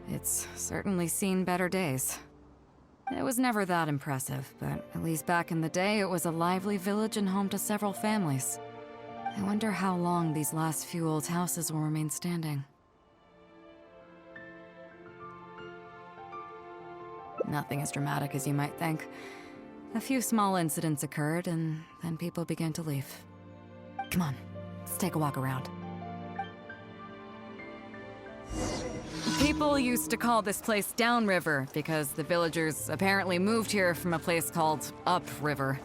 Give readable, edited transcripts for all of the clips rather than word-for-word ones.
It's certainly seen better days. It was never that impressive, but at least back in the day, it was a lively village and home to several families. I wonder how long these last few old houses will remain standing. Nothing as dramatic as you might think. A few small incidents occurred, and then people began to leave. Come on, let's take a walk around. People used to call this place Downriver because the villagers apparently moved here from a place called Upriver.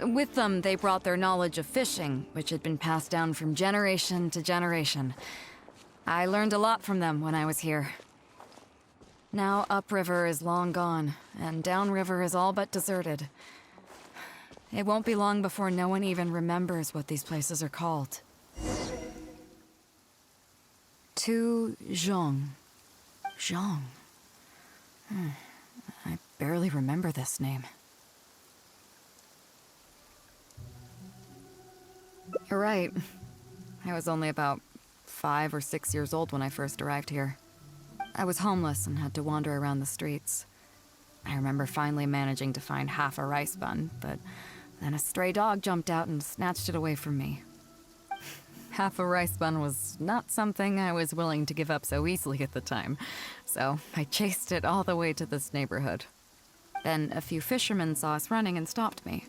With them, they brought their knowledge of fishing, which had been passed down from generation to generation. I learned a lot from them when I was here. Now Upriver is long gone, and Downriver is all but deserted. It won't be long before no one even remembers what these places are called. To Zhong. Zhong. I barely remember this name. You're right. I was only about 5 or 6 years old when I first arrived here. I was homeless and had to wander around the streets. I remember finally managing to find half a rice bun, but then a stray dog jumped out and snatched it away from me. Half a rice bun was not something I was willing to give up so easily at the time, so I chased it all the way to this neighborhood. Then a few fishermen saw us running and stopped me.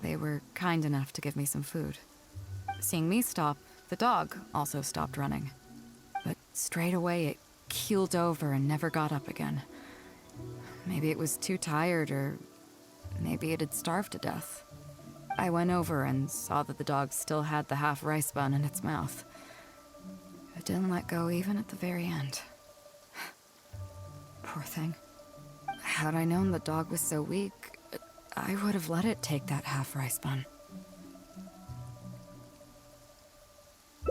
They were kind enough to give me some food. Seeing me stop, the dog also stopped running. But straight away it keeled over and never got up again. Maybe it was too tired, or maybe it had starved to death. I went over and saw that the dog still had the half rice bun in its mouth. It didn't let go even at the very end. Poor thing. Had I known the dog was so weak, I would have let it take that half rice bun.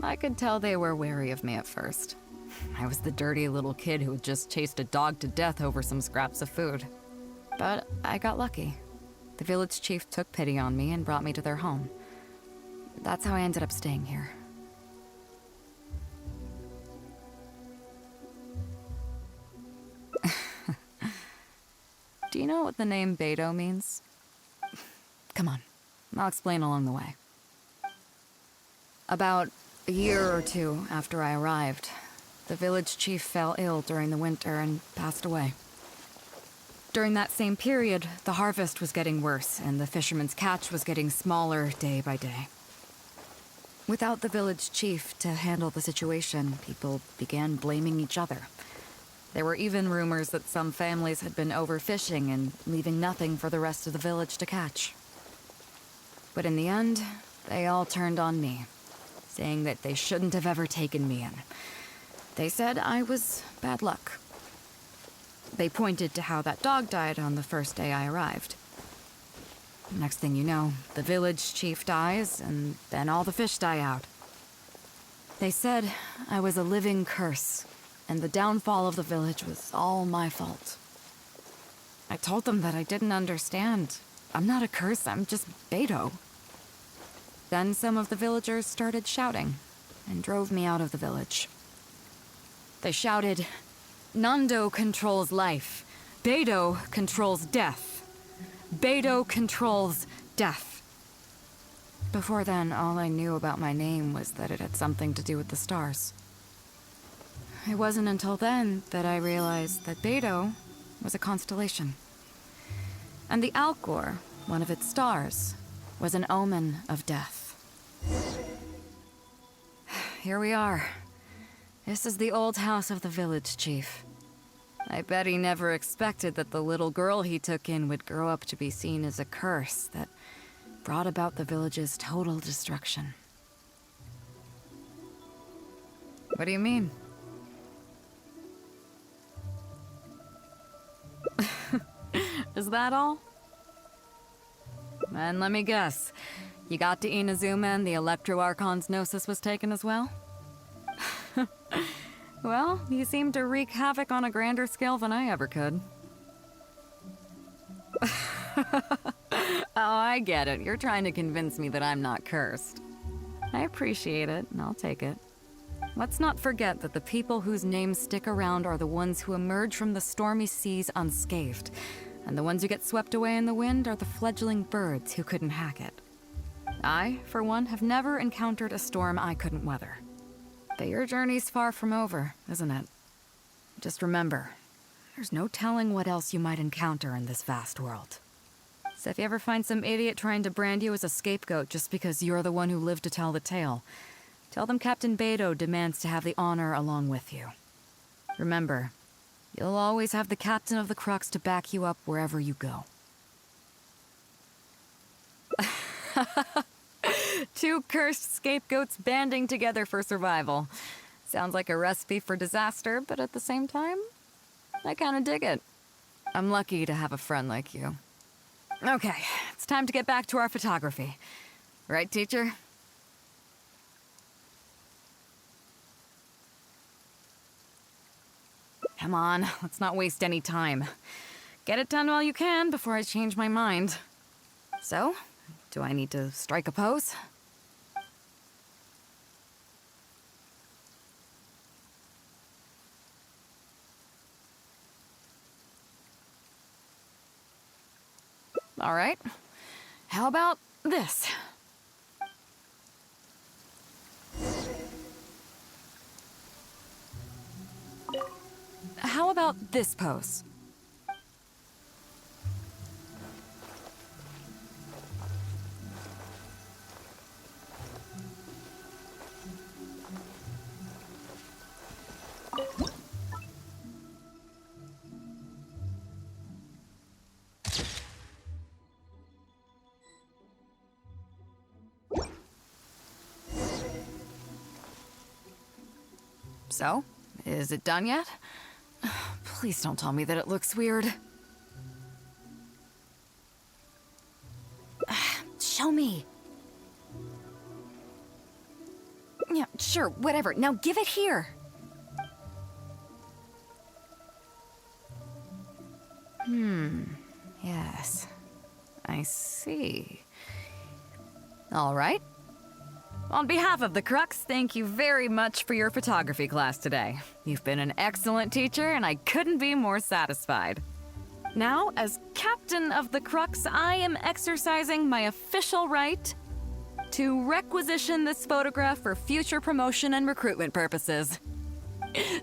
I could tell they were wary of me at first. I was the dirty little kid who had just chased a dog to death over some scraps of food. But I got lucky. The village chief took pity on me and brought me to their home. That's how I ended up staying here. Do you know what the name Beidou means? Come on, I'll explain along the way. About a year or two after I arrived, the village chief fell ill during the winter and passed away. During that same period, the harvest was getting worse, and the fishermen's catch was getting smaller day by day. Without the village chief to handle the situation, people began blaming each other. There were even rumors that some families had been overfishing and leaving nothing for the rest of the village to catch. But in the end, they all turned on me, saying that they shouldn't have ever taken me in. They said I was bad luck. They pointed to how that dog died on the first day I arrived. Next thing you know, the village chief dies, and then all the fish die out. They said I was a living curse, and the downfall of the village was all my fault. I told them that I didn't understand. I'm not a curse, I'm just Beidou. Then some of the villagers started shouting, and drove me out of the village. They shouted, "Nando controls life. Beidou controls death. Beidou controls death." Before then, all I knew about my name was that it had something to do with the stars. It wasn't until then that I realized that Beidou was a constellation. And the Alcor, one of its stars, was an omen of death. Here we are. This is the old house of the village chief. I bet he never expected that the little girl he took in would grow up to be seen as a curse that brought about the village's total destruction. What do you mean? Is that all? And let me guess, you got to Inazuma and the Electro Archon's Gnosis was taken as well? Well, you seem to wreak havoc on a grander scale than I ever could. Oh, I get it. You're trying to convince me that I'm not cursed. I appreciate it, and I'll take it. Let's not forget that the people whose names stick around are the ones who emerge from the stormy seas unscathed, and the ones who get swept away in the wind are the fledgling birds who couldn't hack it. I, for one, have never encountered a storm I couldn't weather. But your journey's far from over, isn't it? Just remember, there's no telling what else you might encounter in this vast world. So if you ever find some idiot trying to brand you as a scapegoat just because you're the one who lived to tell the tale, tell them Captain Beidou demands to have the honor along with you. Remember, you'll always have the captain of the Crux to back you up wherever you go. Two cursed scapegoats banding together for survival. Sounds like a recipe for disaster, but at the same time, I kinda dig it. I'm lucky to have a friend like you. Okay, it's time to get back to our photography. Right, teacher? Come on, let's not waste any time. Get it done while you can before I change my mind. So, do I need to strike a pose? All right. How about this? How about this pose? So, is it done yet? Please don't tell me that it looks weird. Show me. Yeah, sure, whatever. Now give it here. Yes. I see. All right. On behalf of the Crux, thank you very much for your photography class today. You've been an excellent teacher, and I couldn't be more satisfied. Now, as captain of the Crux, I am exercising my official right to requisition this photograph for future promotion and recruitment purposes.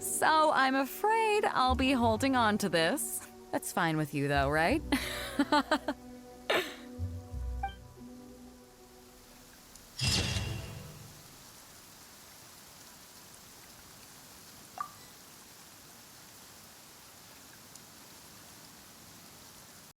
So I'm afraid I'll be holding on to this. That's fine with you, though, right?